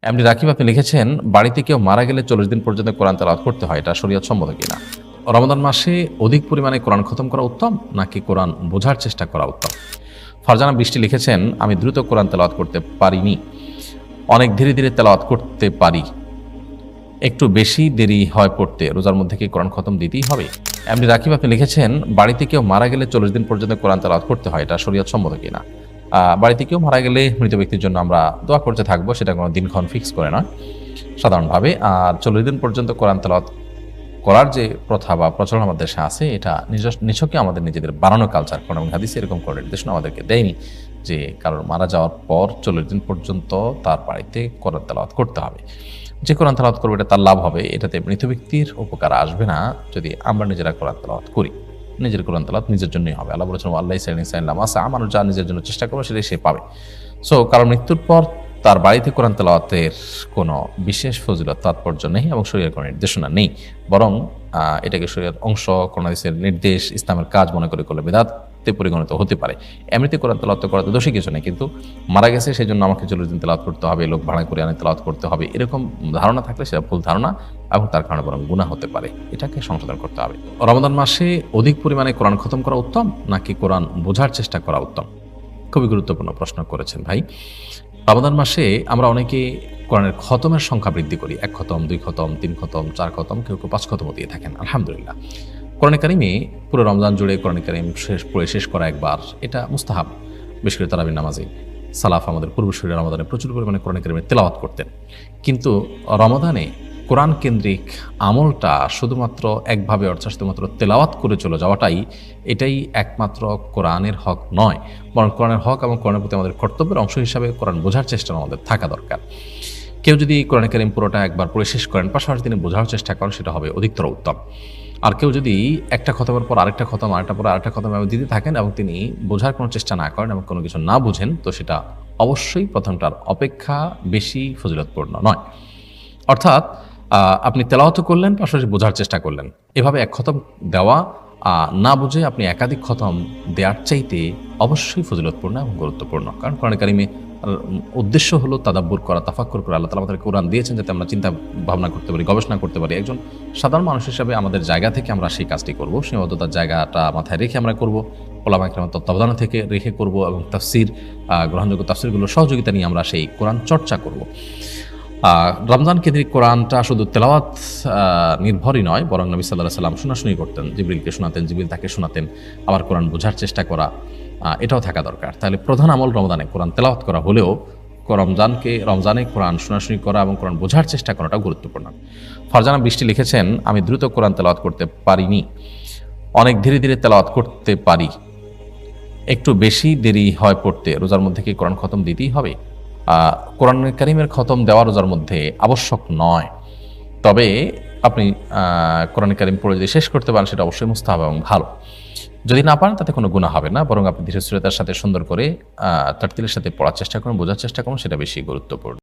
MD Rakib আপনি লিখেছেন, বাড়িতে কেউ মারা গেলে 40 দিন পর্যন্ত কোরআন তেলাওয়াত করতে হয়, এটা শরীয়ত সম্মত কিনা? রমাদান মাসে অধিক পরিমাণে কোরআন খতম করা উত্তম নাকি কোরআন বোঝার চেষ্টা করা উত্তম? ফারজানা বৃষ্টি লিখেছেন, আমি দ্রুত কোরআন তেলাওয়াত করতে পারিনি, অনেক ধীরে ধীরে তেলাওয়াত করতে পারি, একটু বেশি দেরি হয় পড়তে, রোজার মধ্যে কি কোরআন খতম দিতেই হবে? এমডি রাকিব আপনি লিখেছেন, বাড়িতে কেউ মারা গেলে 40 দিন পর্যন্ত কোরআন তেলাওয়াত করতে হয়, এটা শরীয়ত সম্মত কিনা? বাড়িতে কেউ মারা গেলে মৃত ব্যক্তির জন্য আমরা দোয়া করতে থাকবো, সেটা কোনো দিনক্ষণ ফিক্স করে না সাধারণভাবে। আর 40 দিন পর্যন্ত কোরআন তেলাওয়াত করার যে প্রথা বা প্রচলন আমাদের দেশে আছে, এটা নিছকই আমাদের নিজেদের বানানো কালচার। কোরআন এবং হাদিসে এরকম করে নির্দেশনা আমাদেরকে দেয়নি যে কারোর মারা যাওয়ার পর 40 দিন পর্যন্ত তার বাড়িতে কোরআন তেলাওয়াত করতে হবে। যে কোরআন তেলাওয়াত করবে এটা তার লাভ হবে, এটাতে মৃত ব্যক্তির উপকার আসবে না যদি আমরা নিজেরা কোরআন তেলাওয়াত করি। নিজের কোরআন তেলাওয়াত নিজের জন্যই হবে। আল্লাহ বলেছেন, আল্লাহ সাল্লাম আসা মানুষ যা নিজের জন্য চেষ্টা করবে সেটাই সে পাবে। সো কারণ মৃত্যুর পর তার বাড়িতে কোরআন তেলাওয়াতের কোনো বিশেষ ফজিলত তাৎপর্য নেই এবং শরীরের কোনো নির্দেশনা নেই, বরং এটাকে শরীরের অংশ, কোরআন হাদিসের নির্দেশ, ইসলামের কাজ মনে করে করলে বিদআতে পরিগণিত হতে পারে। এমনিতে কোরআন তেলাওয়াত করাতে দোষী কিছু নেই, কিন্তু মারা গেছে সেই জন্য আমাকে 40 দিন তেলাওয়াত করতে হবে, লোক ভাড়া করে আনে তেলাওয়াত করতে হবে, এরকম ধারণা থাকলে সেটা ভুল ধারণা এবং তার কারণে বরং গুনাহ হতে পারে। এটাকে সংশোধন করতে হবে। রমাদান মাসে অধিক পরিমাণে কোরআন খতম করা উত্তম নাকি কোরআন বোঝার চেষ্টা করা উত্তম? খুবই গুরুত্বপূর্ণ প্রশ্ন করেছেন ভাই। রমাদান মাসে আমরা অনেকে কোরআনের খতমের সংখ্যা বৃদ্ধি করি, 1 খতম, 2 খতম, 3 খতম, 4 খতম, কেউ 5 খতমও দিয়ে থাকেন। আলহামদুলিল্লাহ, কোরআনে কারিমে পুরো রমজান জুড়ে কোরআনে কারিম শেষ করা একবার, এটা মুস্তাহাব। বিশেষ করে তারাবির নামাজে সালাফ আমাদের পূর্বসূরীরা রমাদানে প্রচুর পরিমাণে কোরআনে কারিমের তেলাওয়াত করতেন। কিন্তু রমাদানে কোরআন কেন্দ্রিক আমলটা শুধুমাত্র একভাবে, অর্থাৎ শুধুমাত্র তেলাওয়াত করে চলে যাওয়াটাই, এটাই একমাত্র কোরআনের হক নয়, বরং কোরআনের হক এবং কোরআনের প্রতি আমাদের কর্তব্যের অংশ হিসাবে কোরআন বোঝার চেষ্টা আমাদের থাকা দরকার। কেউ যদি কোরআন কারীম পুরোটা একবার পড়ে শেষ করেন, পাশাপাশি তিনি বোঝার চেষ্টা করেন, সেটা হবে অধিকতর উত্তম। আর কেউ যদি একটা খতমের পর আরেকটা খতম, আরেকটা পর আরেকটা খতম দিতে থাকেন এবং তিনি বোঝার কোনো চেষ্টা না করেন এবং কোনো কিছু না বুঝেন, তো সেটা অবশ্যই প্রথমটার অপেক্ষা বেশি ফজিলতপূর্ণ নয়। অর্থাৎ আপনি তেলাওয়াত করলেন, পাশাপাশি বোঝার চেষ্টা করলেন, এভাবে এক খতম দেওয়া না বুঝে আপনি একাধিক খতম দেওয়ার চাইতে অবশ্যই ফজিলতপূর্ণ এবং গুরুত্বপূর্ণ। কারণ কোরআন কারিমে উদ্দেশ্য হলো তাদাব্বুর করা, তাফাক্কুর করা। আল্লাহ তাআলা আমাদের কোরআন দিয়েছেন যাতে আমরা চিন্তা ভাবনা করতে পারি, গবেষণা করতে পারি। একজন সাধারণ মানুষ হিসাবে আমাদের জায়গা থেকে আমরা সেই কাজটি করব, সীমাবদ্ধতার জায়গাটা মাথায় রেখে আমরা করব, ওলামায়ে কেরামের তত্ত্বাবধান থেকে রেখে করব এবং তাফসির, গ্রহণযোগ্য তাফসিরগুলোর সহযোগিতা নিয়ে আমরা সেই কোরআন চর্চা করব। রমজান কেন্দ্রিক কোরআনটা শুধু তেলাওয়াত নির্ভরই নয়, বরং নবী সাল্লাল্লাহু আলাইহি ওয়াসাল্লাম শোনাশুনি করতেন, জিবরিলকে শোনাতেন, জিবরিল তাকে শোনাতেন, আবার কোরআন বোঝার চেষ্টা করা, এটাও থাকা দরকার। তাহলে প্রধান আমল রমজানে কোরআন তেলাওয়াত করা হলেও রমজানে কোরআন শোনাশুনি করা এবং কোরআন বোঝার চেষ্টা করাটা গুরুত্বপূর্ণ। ফারজানা বৃষ্টি লিখেছেন, আমি দ্রুত কোরআন তেলাওয়াত করতে পারিনি, অনেক ধীরে ধীরে তেলাওয়াত করতে পারি, একটু বেশি দেরি হয় পড়তে, রোজার মধ্যে কি কোরআন খতম দিতেই হবে? কোরআন কারীমের খতম দেওয়া রোজার মধ্যে আবশ্যক নয়, তবে আপনি কোরআন কারীম পড়ে যদি শেষ করতে পারেন সেটা অবশ্যই মুস্তাহাব এবং ভালো। যদি না পারেন তাতে কোনো গুনাহ হবে না, বরং আপনি ধীরস্থিরতার সাথে সুন্দর করে তারতিলের সাথে পড়ার চেষ্টা করুন, বোঝার চেষ্টা করুন, সেটা বেশি গুরুত্বপূর্ণ।